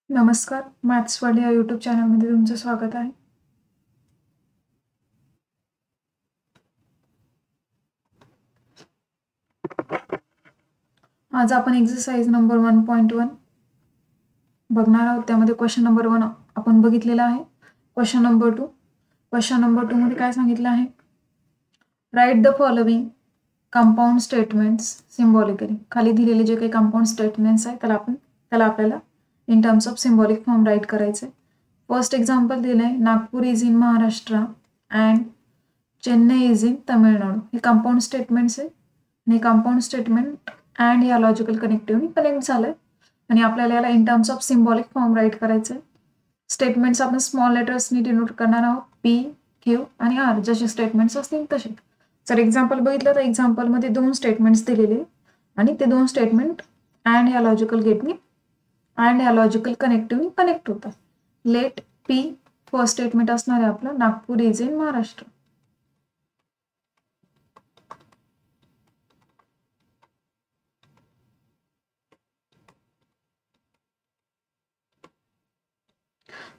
नमस्कार, maths world या YouTube चॅनलमध्ये तुमचं स्वागत आहे. आज आपण एक्सरसाइज नंबर 1.1 बघणार आहोत. त्यामध्ये क्वेश्चन नंबर 1 आपण बघितलेला आहे. क्वेश्चन नंबर 2 मध्ये काय सांगितलं आहे? Write the following compound statements symbolically. खाली दिलेले जे काही कंपाऊंड स्टेटमेंट्स आहेत त्याला आपल्याला in terms of symbolic form write करायचे. फर्स्ट एक्झाम्पल दिलंय, Nagpur is in Maharashtra and Chennai is in Tamil Nadu. हे कंपाऊंड स्टेटमेंट्स आहे आणि कंपाऊंड स्टेटमेंट अँड या लॉजिकल कनेक्टिव्हनी कनेक्ट झालंय आणि आपल्याला याला in terms of symbolic form write करायचंय. स्टेटमेंट्स आपण स्मॉल लेटर्सनी डिनोट करणार आहोत, पी, क्यू आणि आर. जसे स्टेटमेंट्स असतील तसे. जर एक्झाम्पल बघितलं तर एक्झाम्पलमध्ये 2 स्टेटमेंट्स दिलेले आणि ते 2 स्टेटमेंट अँड या लॉजिकल गेटनी अँड या लॉजिकल कनेक्टिव्हनी कनेक्ट होतात. लेट पी फर्स्ट स्टेटमेंट असणार आहे आपलं, Nagpur is in Maharashtra.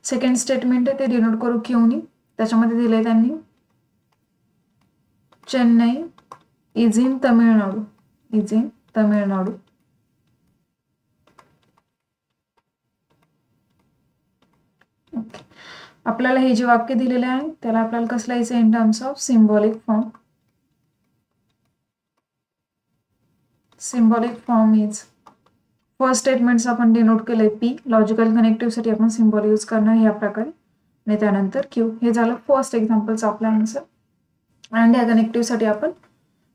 Second statement आहे ते डिनोट करू क्यूनी. त्याच्यामध्ये दिलंय त्यांनी Chennai is in Tamil Nadu, is in Tamil Nadu. Okay, आपल्याला हे जे वाक्य दिलेले आहे त्याला आपल्याला कसं लिहायचं in terms of symbolic form. Symbolic form is first statements आपण डिनोट केलंय पी, लॉजिकल कनेक्टिव्ह साठी आपण सिम्बॉल यूज करणार या प्रकारे आणि त्यानंतर क्यू. हे झालं फर्स्ट एक्झाम्पलचं आपला आन्सर. अँड या कनेक्टिव्ह साठी आपण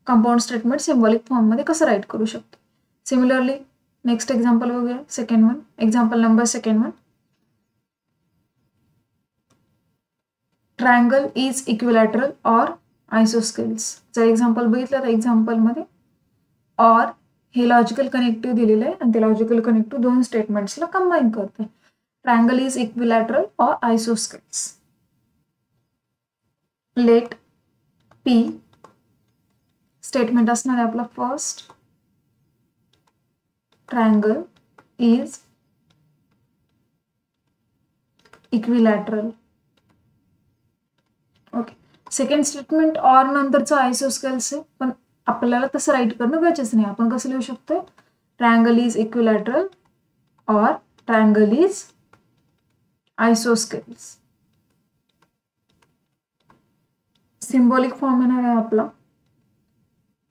कंपाऊंड स्टेटमेंट सिम्बॉलिक फॉर्म मध्ये कसं राईट करू शकतो. सिमिलरली नेक्स्ट एक्झाम्पल बघूया, second one. Example number second one, triangle is equilateral or isosceles. जर एक्झाम्पल बघितलं तर एक्झाम्पलमध्ये ऑर हे लॉजिकल कनेक्टिव्ह दिलेलं आहे आणि ते लॉजिकल कनेक्टिव्ह 2 स्टेटमेंट्सला कंबाईन करते. Triangle is equilateral or isosceles. Let P statement असणार आहे आपला first, triangle is equilateral. Okay, second statement or नंतरचं आयसोस्केल्स आहे, पण आपल्याला तसं राईट करणं गरजेचं नाही. आपण कसं लिहू शकतोय, triangle is equilateral or triangle is isosceles. Symbolic form येणार आहे आपला,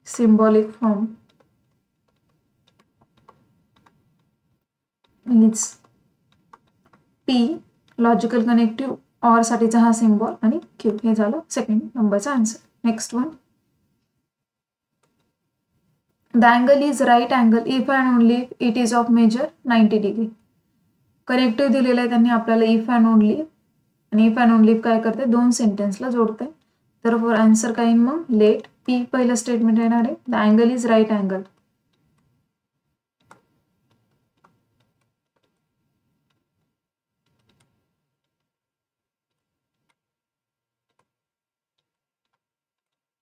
symbolic form is P, logical connective or साठीचा हा सिम्बॉल आणि क्यू. हे झालं सेकंड नंबरचा answer. Next one, the angle is right angle if and only it is of measure 90 degree. Connective दिलेलं आहे त्यांनी आपल्याला इफ अँड ओनली, आणि इफ अँड ओनली काय करते, 2 सेंटेन्सला जोडते. तर फॉर आन्सर काय मग, लेट पी पहिलं स्टेटमेंट येणार आहे, the angle is right angle.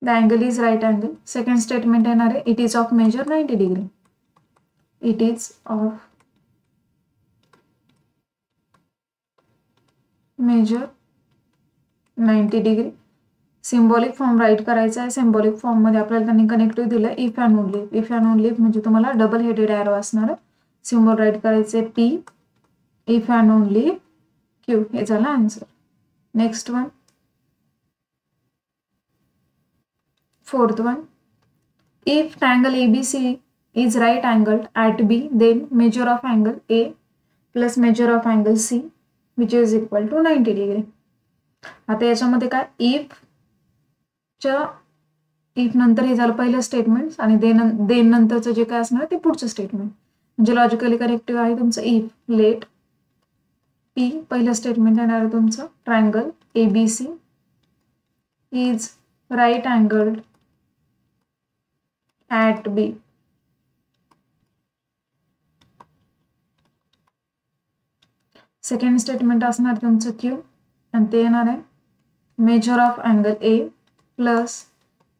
The angle is right angle. Second statement येणार आहे, it is of measure 90 degree. It is of measure 90 degree. Symbolic form write करायचा आहे. सिम्बॉलिक फॉर्म मध्ये आपल्याला त्यांनी कनेक्टिव्ह दिलं if and only. If and only म्हणजे तुम्हाला डबल हेडेड एरो असणार आहे. सिम्बॉल राईट करायचे P, if and only Q. हे झालं answer. Next one, fourth one, if triangle ABC is right angled at B, then measure of angle A plus measure of angle C which is equal to 90 degree. आता याच्यामध्ये काय, if नंतर हे झालं पहिलं statement आणि देन नंतरचं जे काय असणार ते पुढचं स्टेटमेंट. म्हणजे लॉजिकली कनेक्टिव्ह आहे तुमचं इफ. लेट पी पहिलं स्टेटमेंट येणार आहे तुमचं, triangle ABC is right angled at B. Second statement असणार तुमचं क्यू आणि ते येणार आहे measure of angle A plus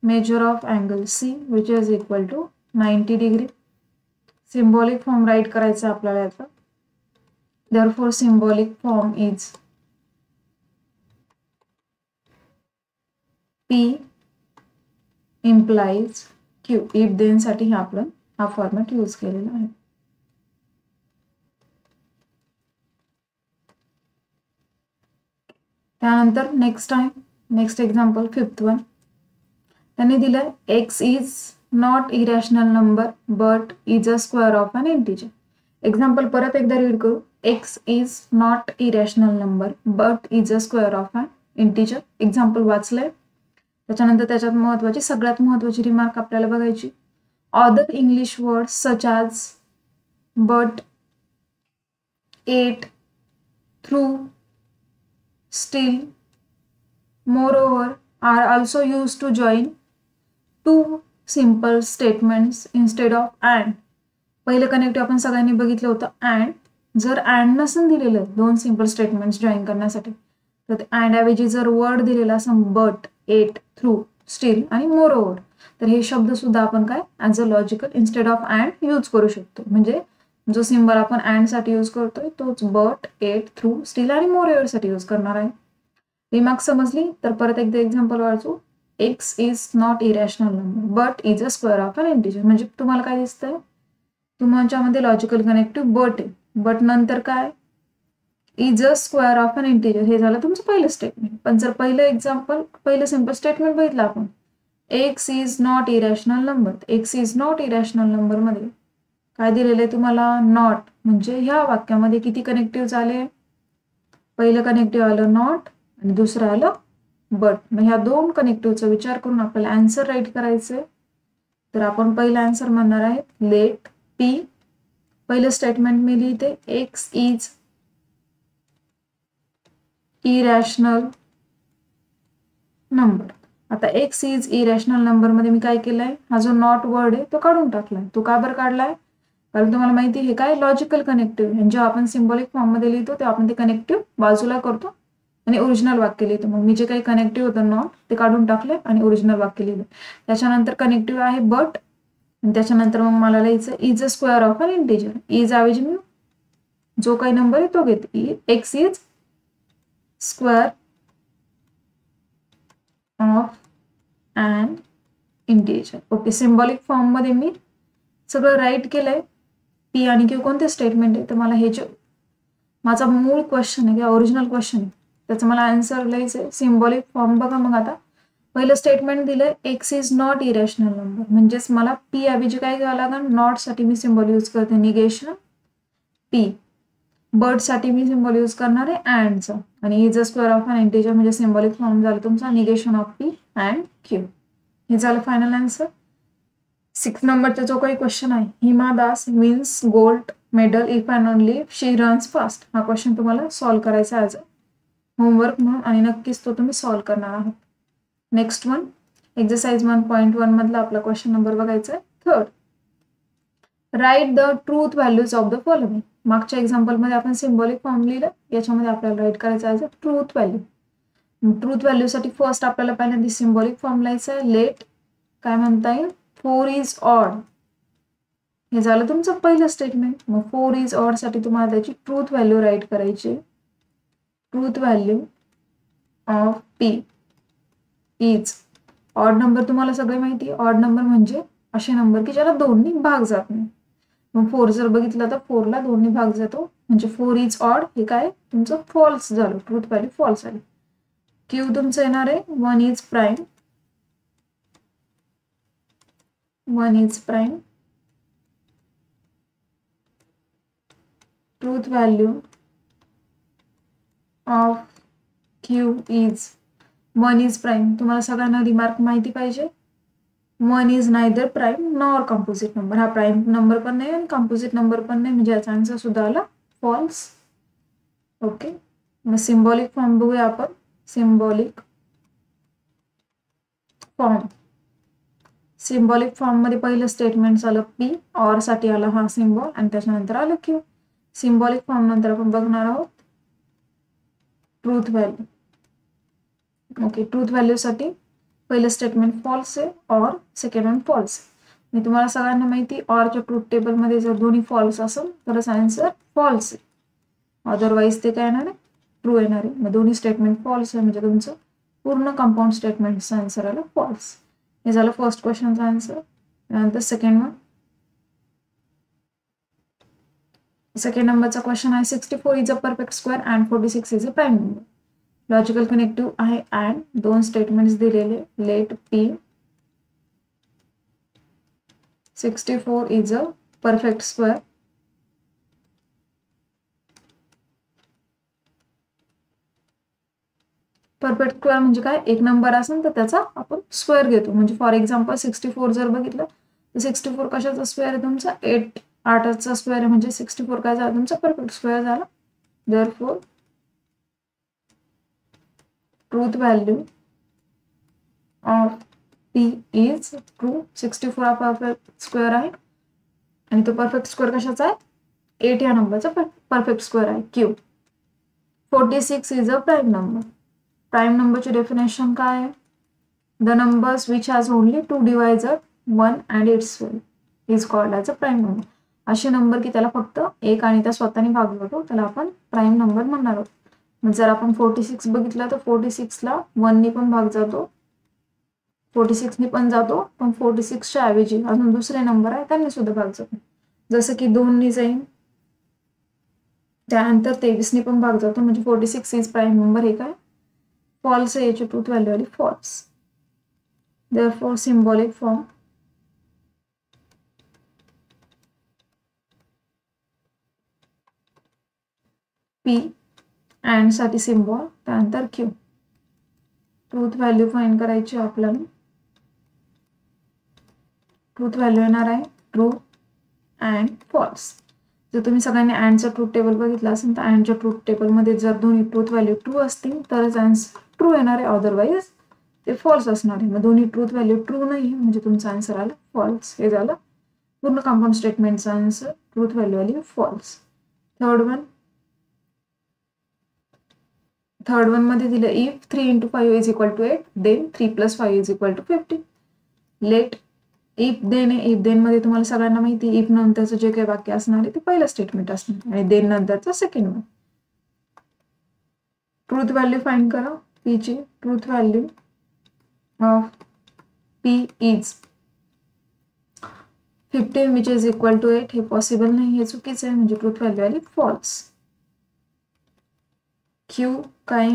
measure of angle C which is equal to 90 degree. Symbolic form write करायचं आपल्याला याचा. Therefore symbolic form is P implies Q. if then साठी आपण हा फॉर्मॅट यूज केलेला आहे. त्यानंतर नेक्स्ट एक्झाम्पल 5th वन त्यांनी दिलं x is not irrational number but is a square of an integer. Example परत एकदा रीड करू. x is not irrational number but is a square of an integer. Example वाचलंय. त्याच्यानंतर त्याच्यात सगळ्यात महत्वाची रिमार्क आपल्याला बघायची. Other English word such as but, yet, through, still, moreover are also used to join two simple statements instead of and. पहिलं connective आपण सगळ्यांनी बघितलं होतं and. जर and नसेल दिलेलं दोन सिंपल स्टेटमेंट्स जॉईन करण्यासाठी तर and ऐवजी जर वर्ड दिलेला असं बट, एट, थ्रू, स्टील आणि moreover तर हे शब्द सुद्धा आपण काय as a logical instead of and use करू शकतो. म्हणजे जो सिंबल आपण and साठी यूज करतोय तोच बट, एट, थ्रू, स्टील आणि moreover साठी यूज करणार आहे. रिमार्क समजली तर परत एकदा एक्झाम्पल वाचू. x is not irrational number but is a square of an integer. म्हणजे तुम्हाला काय दिसतंय तुमच्यामध्ये लॉजिकल कनेक्टिव्ह बट आहे. बट नंतर काय is a square of an integer. हे झालं तुमचं पहिलं स्टेटमेंट. पण जर पहिलं सिंपल स्टेटमेंट बघितलं आपण x is not irrational number. x is not irrational number मध्ये काय दिलेलं आहे तुम्हाला नॉट. म्हणजे ह्या वाक्यामध्ये किती कनेक्टिव्ह झाले. पहिलं कनेक्टिव्ह आलं नॉट आणि दुसरं आलं बट. मग ह्या दोन कनेक्टिव्हचा विचार करून आपल्याला आन्सर राईट करायचंय. तर आपण पहिला आन्सर म्हणणार आहे लेट पी. पहिलं स्टेटमेंट मी लिहिते एक्स इज इरॅशनल नंबर. आता एक्स इज इरॅशनल नंबर मध्ये मी काय केलंय हा जो नॉट वर्ड आहे तो काढून टाकलाय. तो का बरं काढलाय कारण तुम्हाला माहिती हे काय लॉजिकल कनेक्टिव्ह. जेव्हा आपण सिम्बॉलिक फॉर्म मध्ये लिहितो तेव्हा आपण ते कनेक्टिव्ह बाजूला करतो आणि ओरिजिनल वाक्य लिहितो. मग मी जे काही कनेक्टिव्ह होतं नॉट ते काढून टाकले आणि ओरिजिनल वाक्य लिहिलं. त्याच्यानंतर कनेक्टिव्ह आहे बट आणि त्याच्यानंतर मग मला लिहायचं is a square of an integer. Is ऐवजी मी जो काही नंबर आहे तो घेते. X is square of an integer. Okay. Symbolic form मध्ये मी सगळं राईट केलंय. पी आणि क्यू कोणते स्टेटमेंट आहे तर मला हे जे माझा मूळ क्वेश्चन आहे किंवा ओरिजिनल क्वेश्चन आहे त्याचं मला आन्सर लिहायचंय. सिम्बॉलिक फॉर्म बघा. मग आता पहिलं स्टेटमेंट दिलंय x is not irrational number. म्हणजेच मला पी ऐवजी काय घ्यावं लागेल नॉट साठी मी सिम्बॉल यूज करते निगेशन पी. बट साठी मी सिम्बॉल यूज करणार आहे अँडचा आणि is a square of an integer म्हणजे सिम्बॉलिक फॉर्म झालं तुमचा negation of P and Q. हे झालं फायनल आन्सर. 6 नंबरचा जो काही क्वेश्चन आहे Hima Das wins gold medal if and only she runs fast. हा क्वेश्चन तुम्हाला सॉल्व्ह करायचा ॲज अ होमवर्क म्हणून आणि नक्कीच तो तुम्ही सॉल्व्ह करणार आहात. नेक्स्ट वन एक्सरसाइज 1.1 मधला आपला क्वेश्चन नंबर बघायचा आहे 3rd. Write the truth values of the following. मागच्या एक्झाम्पल मध्ये आपण सिम्बॉलिक फॉर्म लिहिलं याच्यामध्ये आपल्याला राईट करायचं आहे ट्रूथ व्हॅल्यू. ट्रूथ व्हॅल्यू साठी फर्स्ट आपल्याला पहिल्यांदा सिम्बॉलिक फॉर्म लिहायचा आहे. लेट काय म्हणता येईल 4 इज ऑड. हे झालं तुमचं पहिलं स्टेटमेंट. मग 4 इज ऑड साठी तुम्हाला त्याची ट्रूथ व्हॅल्यू राईट करायची. Truth value of P is odd number. तुम्हाला सगळे माहिती ऑड नंबर म्हणजे असे नंबर की ज्याला 2नी भाग जात नाही. मग 4 जर बघितलं तर 4ला 2नी भाग जातो म्हणजे 4 इज ऑड. हे काय तुमचं फॉल्स झालं. ट्रूथ व्हॅल्यू फॉल्स आली. क्यू तुमचं येणार आहे 1 is prime. 1 is prime. Truth value of Q is 1 is prime. तुम्हाला सगळ्यांना रिमार्क माहिती पाहिजे. 1 is neither prime nor composite number. हा प्राईम नंबर पण नाही आणि कंपोजिट नंबर पण नाही म्हणजे याचा आन्सर सुद्धा आला फॉल्स. ओके. मग सिम्बॉलिक फॉर्म बघूया आपण. Symbolic form. सिम्बॉलिक फॉर्म मध्ये पहिलं स्टेटमेंट आलं पी. ऑर साठी आला हा सिम्बॉल आणि त्याच्यानंतर आलं क्यू. सिम्बॉलिक फॉर्म नंतर आपण बघणार आहोत truth value. Okay. Truth value साठी पहिलं स्टेटमेंट फॉल्स आहे ऑर सेकंड वन फॉल्स. मी तुम्हाला सगळ्यांना माहिती ऑरच्या ट्रूथ टेबल मध्ये जर दोन्ही फॉल्स असेल तरच आन्सर फॉल्स आहे. अदरवाईज ते काय येणार आहे, ट्रू येणार आहे. मग दोन्ही स्टेटमेंट फॉल्स आहे, म्हणजे तुमचं पूर्ण कंपाऊंड स्टेटमेंटचा आन्सर आला फॉल्स. हे झालं फर्स्ट क्वेश्चनचा आन्सर. त्यानंतर सेकंड वन. सेकंड नंबरचा क्वेश्चन आहे 64 is a perfect square and 46 is a prime number. Logical connective आहे अँड, दोन स्टेटमेंट्स दिलेले. Let P 64 is a perfect square. Perfect square म्हणजे काय, एक नंबर असेल तर त्याचा आपण स्क्वेअर घेतो. म्हणजे फॉर एक्झाम्पल 64 जर बघितलं तर 64 कशाचा स्क्वेअर आहे तुमचा, 8चा स्क्वेअर आहे, म्हणजे 64 काय झाला तुमचा परफेक्ट स्क्वेअर झाला. Therefore truth value of P is true. 64 हा परफेक्ट स्क्वेअर आहे आणि तो परफेक्ट स्क्वेअर कशाचा आहे, 8 या नंबरचा परफेक्ट स्क्वेअर आहे. Q 46 is a prime number. Prime नंबरची डेफिनेशन काय आहे, the numbers which has only 2 divisor 1 and it's is called as a prime number. असे नंबर की त्याला फक्त एक आणि त्या स्वतःने भाग होतो त्याला आपण प्राईम नंबर म्हणणार आहोत. मग जर आपण 46 बघितलं तर 46ला 1ने पण भाग जातो, 46ने पण जातो, पण 46च्या ऐवजी अजून दुसरे नंबर आहे त्यांनी सुद्धा भाग जातो. जसं की 2ने जाईल, त्यानंतर 23ने पण भाग जातो, म्हणजे 46 इज प्राईम नंबर. हे काय फॉल्स आहे, याची ट्रूथ व्हॅल्यू आली false. Therefore symbolic form P and साठी सिम्बॉल, त्यानंतर Q. ट्रूथ व्हॅल्यू फाइंड करायची आपल्याला. ट्रूथ व्हॅल्यू येणार आहे ट्रू अँड फॉल्स. जर तुम्ही सगळ्यांनी अँडचं ट्रूथ टेबल बघितलं असेल तर अँडच्या ट्रूथ टेबलमध्ये जर दोन्ही ट्रूथ व्हॅल्यू ट्रू असतील तरच आन्सर ट्रू येणार आहे, अदरवाईज ते फॉल्स असणार आहे. मग दोन्ही ट्रूथ व्हॅल्यू ट्रू नाही म्हणजे तुमचा आन्सर आला फॉल्स. हे झालं पूर्ण कंपाऊंड स्टेटमेंटचा आन्सर. ट्रूथ व्हॅल्यू आली फॉल्स. थर्ड वन मध्ये दिलं if 3 × 5 is equal to 8 then 3 + 5 is equal to 15. Let if then आहे. इफ देन मध्ये तुम्हाला सगळ्यांना माहिती इफ नंतरचं जे काही वाक्य असणार आहे ते पहिलं स्टेटमेंट असणार आणि देन नंतरचं second one. Truth value find करा P ची. Truth value of P is 15 which is equal to 8. हे पॉसिबल नाही, हे चुकीचं आहे, म्हणजे ट्रूथ व्हॅल्यू आली फॉल्स. Q काय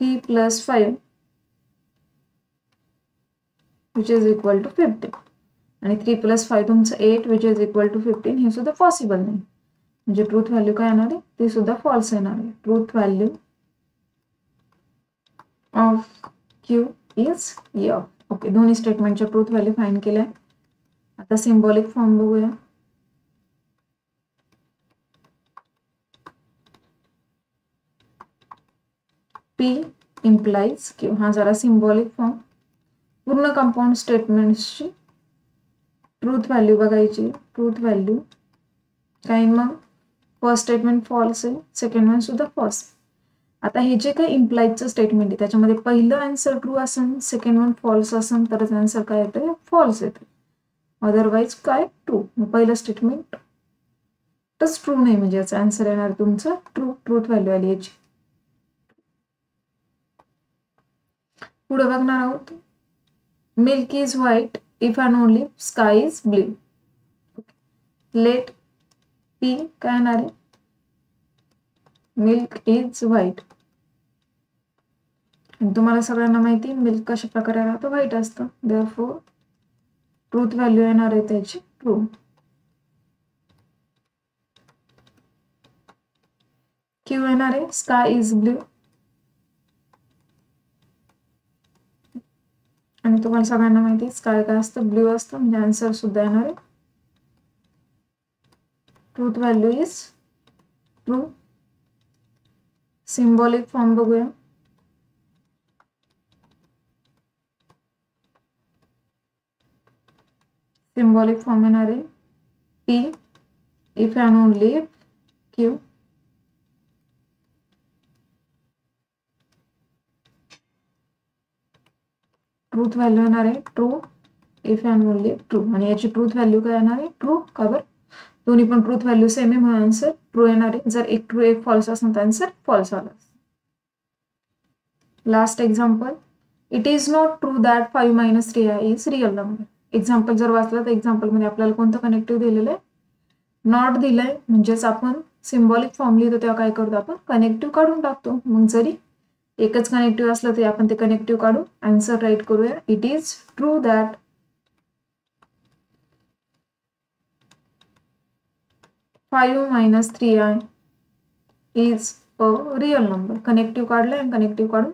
3 + 5 विच इज इक्वल टू 15 आणि 3 + 5 तुमचं 8 विच इज इक्वल टू 15. हे सुद्धा पॉसिबल नाही, म्हणजे ट्रूथ व्हॅल्यू काय येणार आहे, ते सुद्धा फॉल्स येणार आहे. Truth value of Q is F. Okay, दोन्ही स्टेटमेंटच्या ट्रूथ व्हॅल्यू फाइंड केल्या. आता सिम्बॉलिक फॉर्म बघूया. P implies Q. हा जरा सिम्बॉलिक फॉर्म. पूर्ण कंपाऊंड स्टेटमेंट्सची ट्रूथ व्हॅल्यू बघायची. ट्रूथ व्हॅल्यू काय, मग फर्स्ट स्टेटमेंट फॉल्स आहे, सेकंड वन सुद्धा फॉल्स. आता हे जे काही इम्प्लाइजचं स्टेटमेंट आहे त्याच्यामध्ये पहिलं आन्सर ट्रू असेल, सेकंड वन फॉल्स असेल तरच आन्सर काय येतं, फॉल्स येतं. अदरवाईज काय ट्रू. मग पहिलं स्टेटमेंट टच ट्रू नाही, म्हणजे याचा आन्सर येणार तुमचं ट्रू. ट्रूथ व्हॅल्यू आली याची. पुढे बघणार आहोत. Milk is white if and only sky is blue. Let P काय येणार आहे, मिल्क इज व्हाईट. तुम्हाला सगळ्यांना माहिती मिल्क कशा प्रकारे राहतं, व्हाईट असतं. देअरफॉर ट्रूथ व्हॅल्यू येणार आहे त्याची ट्रू. Q येणार आहे स्काय इज ब्ल्यू आणि तुम्हाला सगळ्यांना माहिती स्काय काय असतं, ब्ल्यू असतं, म्हणजे आन्सर सुद्धा येणार आहे truth value is true. Symbolic form बघूया. सिम्बॉलिक फॉर्म येणार आहे P if and only if Q. Truth value येणार आहे true if and only true आणि याची ट्रूथ व्हॅल्यू काय येणार आहे ट्रू. का बरं, दोन्ही पण ट्रूथ व्हॅल्यू सेम आहे म्हणून आन्सर ट्रू येणार आहे. जर एक ट्रू एक फॉल्स असेल तर आन्सर फॉल्स आला. Last example, it is not true that 5 - 3i is real number. Example जर वाचलं तर एक्झाम्पलमध्ये आपल्याला कोणतं कनेक्टिव्ह दिलेलं आहे, नॉट दिलंय, म्हणजेच आपण सिम्बॉलिक फॉर्म लिहितो तेव्हा काय करतो आपण कनेक्टिव्ह काढून टाकतो. मग जरी एकच कनेक्टिव्ह असलं तरी आपण ते कनेक्टिव्ह काढून आन्सर राईट करूया. It is true that 5 - 3i is a real number. Connective काढलंय आणि कनेक्टिव्ह काढून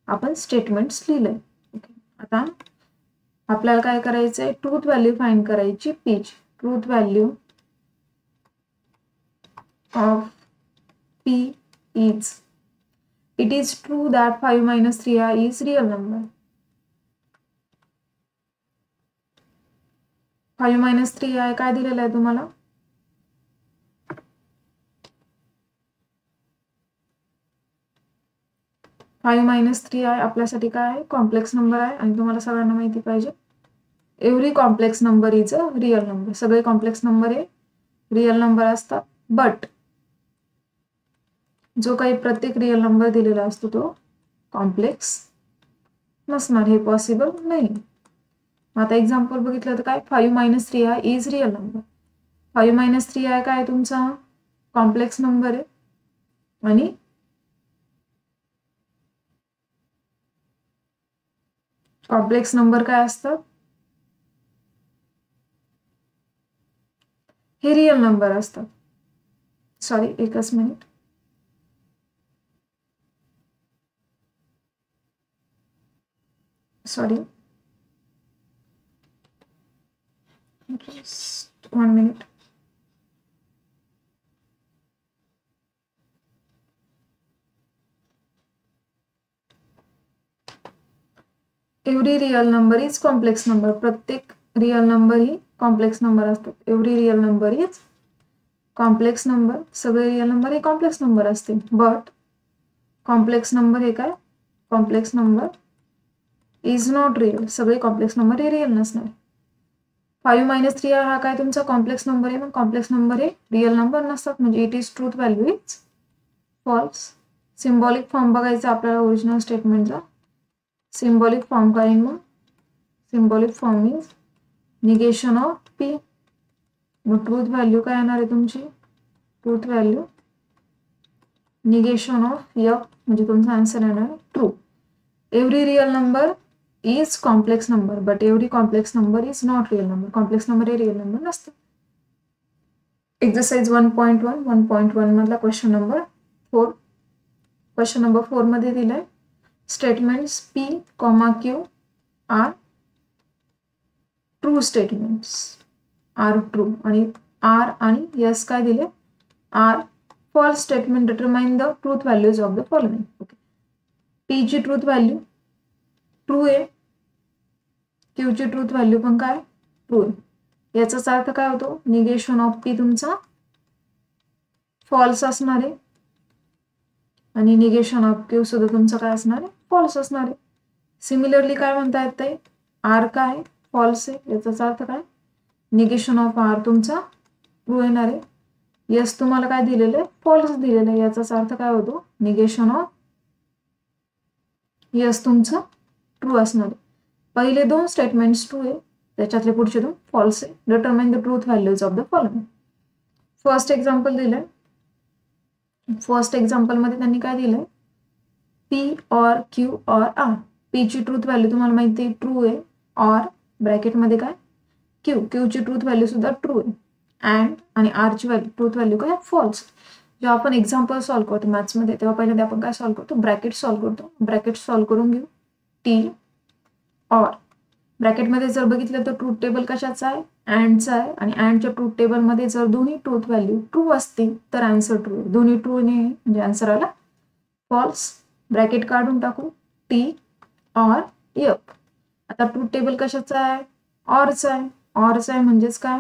आपण स्टेटमेंट्स लिहिलंय. ओके, आता आपल्याला काय करायचंय, ट्रूथ व्हॅल्यू फाइंड करायची पीची. Truth value of p is, it is true that 5 - 3i is real number. 5 - 3i काय दिलेलं आहे तुम्हाला, 5 - 3i आपल्यासाठी काय आहे, कॉम्प्लेक्स नंबर आहे. आणि तुम्हाला सगळ्यांना माहिती पाहिजे every complex number is a real number. सगळे कॉम्प्लेक्स नंबर हे रिअल नंबर असतात. बट जो काही प्रत्येक रिअल नंबर दिलेला असतो तो कॉम्प्लेक्स नसणार, हे पॉसिबल नाही. आता एक्झाम्पल बघितलं तर काय, 5 - 3i is real number. 5 - 3i काय तुमचा कॉम्प्लेक्स नंबर आहे. आणि कॉम्प्लेक्स नंबर काय असतात, हे रिअल नंबर असतात. सॉरी, एकच minute. Sorry, 1 minute. Every real number is complex number. प्रत्येक रिअल नंबर ही कॉम्प्लेक्स नंबर असतात. Every real number is complex number. सगळे रिअल नंबर हे कॉम्प्लेक्स नंबर असतील. बट कॉम्प्लेक्स नंबर हे काय, complex number is not real. सगळे complex number हे real नसणार. 5 - 3i हा काय तुमचा कॉम्प्लेक्स नंबर आहे. मग कॉम्प्लेक्स नंबर हे रिअल नंबर नसतात. म्हणजे it is truth value is false. Symbolic form बघायचा आपल्याला ओरिजिनल स्टेटमेंटचा. सिम्बॉलिक फॉर्म काय, मग symbolic form is negation of p. मग ट्रूथ व्हॅल्यू काय येणार आहे तुमची, truth value negation of f, म्हणजे तुमचा आन्सर येणार true. Every real number is complex number, but every complex number is not real number. Complex number हे real number नसतं. एक्सरसाइज 1.1 1.1 मधला क्वेश्चन नंबर 4. क्वेश्चन नंबर 4 मध्ये दिलाय, statements p, q are true statements, are true. आणि R आणि S काय दिले, are false statement. Determine the truth values of the following. Okay, p ची ट्रूथ व्हॅल्यू ट्रू आहे, q ची ट्रूथ व्हॅल्यू पण काय ट्रू आहे. याचाच अर्थ काय होतो, निगेशन ऑफ p तुमचा फॉल्स असणार आहे आणि निगेशन ऑफ q सुद्धा तुमचं काय असणार आहे, फॉल्स असणार आहे. सिमिलरली काय म्हणता येते, आर काय फॉल्स आहे, याचाच अर्थ काय निगेशन ऑफ आर तुमचा ट्रू येणार आहे. यस तुम्हाला काय दिलेलं आहे, फॉल्स दिलेलं आहे. याचाच अर्थ काय होतो, निगेशन ऑफ यस तुमचं ट्रू असणार आहे. पहिले दोन स्टेटमेंट्स ट्रू आहे, त्याच्यातले पुढचे दोन फॉल्स आहे. Determine the truth values of the following. First example दिलंय. फर्स्ट एक्झाम्पल मध्ये त्यांनी काय दिलंय, p और q और r. p ची ट्रूथ व्हॅल्यू तुम्हाला माहिती आहे ट्रू आहे. और ब्रॅकेट मध्ये काय q ची ट्रूथ व्हॅल्यू सुद्धा ट्रू आहे. अँड आणि r ची व्हॅल्यू ट्रूथ व्हॅल्यू काय फॉल्स. जेव्हा आपण एक्झाम्पल सॉल्व्ह करतो मॅथ्स मध्ये तेव्हा पहिल्यांदा आपण काय सॉल्व्ह करतो, ब्रॅकेट सॉल्व्ह करतो. ब्रॅकेट सॉल्व्ह करून घेऊ. t और ब्रॅकेट मध्ये जर बघितलं तर ट्रूथ टेबल कशाचा आहे, अँडचा आहे. आणि अँडच्या ट्रूथ टेबल मध्ये जर दोन्ही ट्रूथ व्हॅल्यू ट्रू असतील तर आन्सर ट्रू. दोन्ही ट्रू नाही म्हणजे आन्सर आला फॉल्स. ब्रॅकेट काढून टाकू, t और f. आता ट्रूथ टेबल कशाचा आहे, ऑरचा आहे. ऑरचा आहे म्हणजेच काय,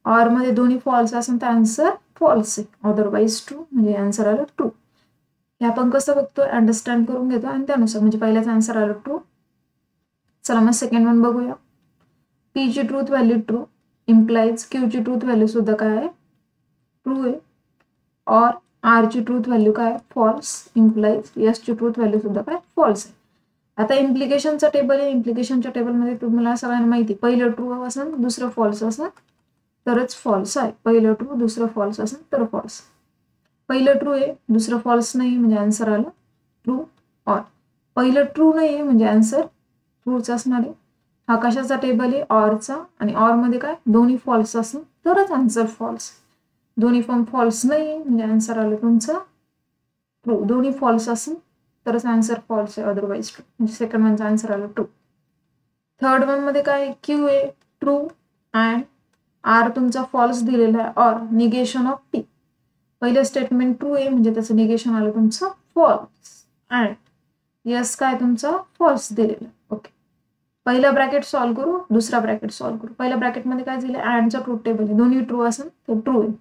ऑर मध्ये दोन्ही फॉल्स असेल तर आन्सर फॉल्स आहे, अदरवाईज ट्रू म्हणजे आन्सर आलं ट्रू. हे आपण कसं बघतो, अंडरस्टँड करून घेतो आणि त्यानुसार म्हणजे पहिल्याच आन्सर आलं ट्रू. चला मग सेकंड वन बघूया. p ची truth value true, implies Q ची ट्रूथ व्हॅल्यू सुद्धा काय आहे, ट्रू आहे. और आर ची ट्रूथ व्हॅल्यू काय, फॉल्स. इम्प्लाइज एस ची ट्रूथ व्हॅल्यू सुद्धा काय, फॉल्स आहे. आता इम्प्लिकेशनचा टेबल आहे. इम्प्लिकेशनच्या टेबलमध्ये तुम्हाला सगळ्यांना माहिती, पहिलं ट्रू असेल दुसरं फॉल्स असेल तरच फॉल्स आहे. पहिलं ट्रू दुसरं फॉल्स असेल तर फॉल्स. पहिलं ट्रू आहे दुसरं फॉल्स नाही म्हणजे आन्सर आलं ट्रू. और पहिलं ट्रू नाही आहे म्हणजे आन्सर ट्रूच असणार आहे. हा कशाचा टेबल आहे, ऑरचा. आणि ऑर मध्ये काय, दोन्ही फॉल्स असेल तरच आन्सर फॉल्स. दोन्ही पण फॉल्स नाही म्हणजे आन्सर आलं तुमचं ट्रू. दोन्ही फॉल्स असेल तरच आन्सर फॉल्स आहे, अदरवाइज ट्रू. म्हणजे सेकंड वनचा आन्सर आलं ट्रू. थर्ड वन मध्ये काय, क्यू आहे ट्रू अँड आर तुमचा फॉल्स दिलेला आहे. और निगेशन ऑफ टी. पहिलं स्टेटमेंट ट्रू आहे म्हणजे त्याचं निगेशन आलं तुमचं फॉल्स. अँड यस काय तुमचा फॉल्स दिलेला आहे. ओके, पहिला ब्रॅकेट सॉल्व्ह करू, दुसरा ब्रॅकेट सॉल्व्ह करू. पहिल्या ब्रॅकेटमध्ये काय दिलं, अँडचा ट्रूथ टेबल आहे. दोन्ही ट्रू असेल तर ट्रू आहे,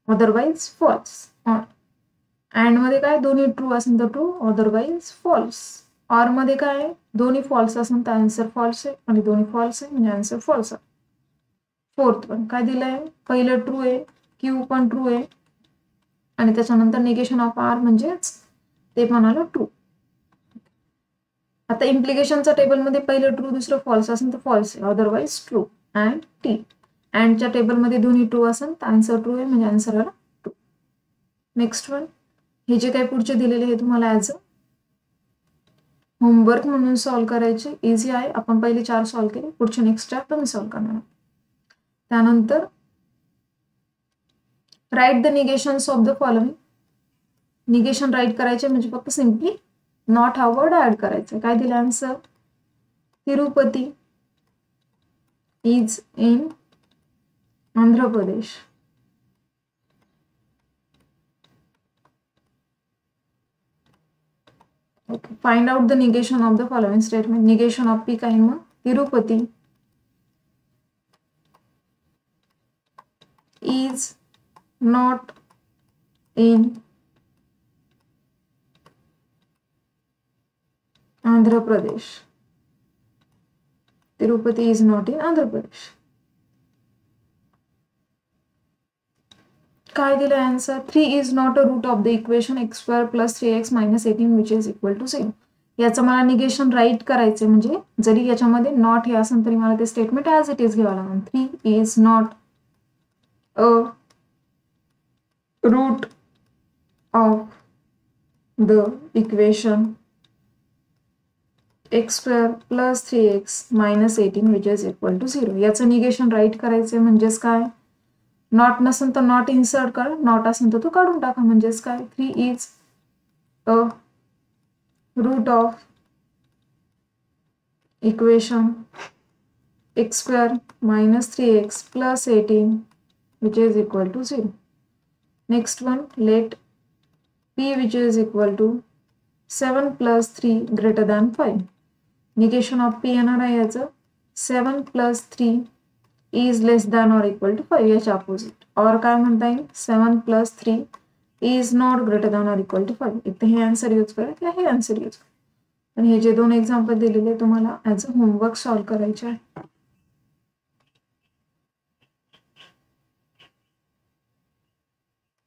अदरवाइज फॉल्स. अँड मध्ये काय, दोन्ही ट्रू असेल तर ट्रू, अदरवाइज फॉल्स. ऑर मध्ये काय, दोन्ही फॉल्स असेल तर आन्सर फॉल्स आहे आणि दोन्ही फॉल्स आहे म्हणजे आन्सर फॉल्स आहे. फोर्थ वन काय दिलंय, पहिलं ट्रू आहे, क्यू पण ट्रू आहे आणि त्याच्यानंतर निगेशन ऑफ आर म्हणजेच ते पण आलं ट्रू. आता इम्प्लिकेशनच्या टेबलमध्ये पहिलं ट्रू दुसरं फॉल्स असेल तर फॉल्स आहे, अदरवाइज ट्रू. अँड टी, अँडच्या टेबलमध्ये दोन्ही ट्रू असेल तर आन्सर ट्रू आहे म्हणजे आन्सर आला ट्रू. नेक्स्ट वन, हे जे काही पुढचे दिलेले हे तुम्हाला ॲज अ होमवर्क म्हणून सॉल्व्ह करायचे. इझी आहे, आपण पहिले 4 सॉल्व्ह केले, पुढचे नेक्स्ट स्टेप तुम्ही सॉल्व्ह करणार. त्यानंतर write the negations of the following. Negation write करायचे म्हणजे फक्त सिम्पली नॉट हा वर्ड ऍड करायचा. काय दिलं answer, Tirupati is in Andhra Pradesh. Okay, find out the negation of the following statement. Negation of P काय मग, Tirupati is not in Andhra Pradesh. Tirupati is not in Andhra Pradesh. काय दिलं answer, 3 is not a root of the equation x square plus 3x minus 18 which is equal to 0. याचं मला negation write करायचे म्हणजे जरी याच्यामध्ये नॉट हे असेल तरी मला ते स्टेटमेंट ॲज इट इज घ्यावं लागेल. 3 is not a root of the equation x square plus 3x minus 18 which is equal to 0. याचं निगेशन राईट करायचे म्हणजेच काय, नॉट नसेल तर नॉट इन्सर्ट करा, नॉट असेल तर तो काढून टाका. म्हणजेच काय, 3 is a root of equation x square minus 3x plus 18 which is equal to 0. Next one, let p which is equal to 7 plus 3 greater than 5. Negation of p येणार आहे याचं 7 plus 3 is less than or equal to 5 याच्या opposite. और काय म्हणता येईल, 7 plus 3 is not greater than or equal to 5. इथे हे आन्सर यूज करा किंवा हे आन्सर यूज करा. आणि हे जे 2 एक्झाम्पल दिलेले तुम्हाला ॲज अ होमवर्क सॉल्व्ह करायचे आहे.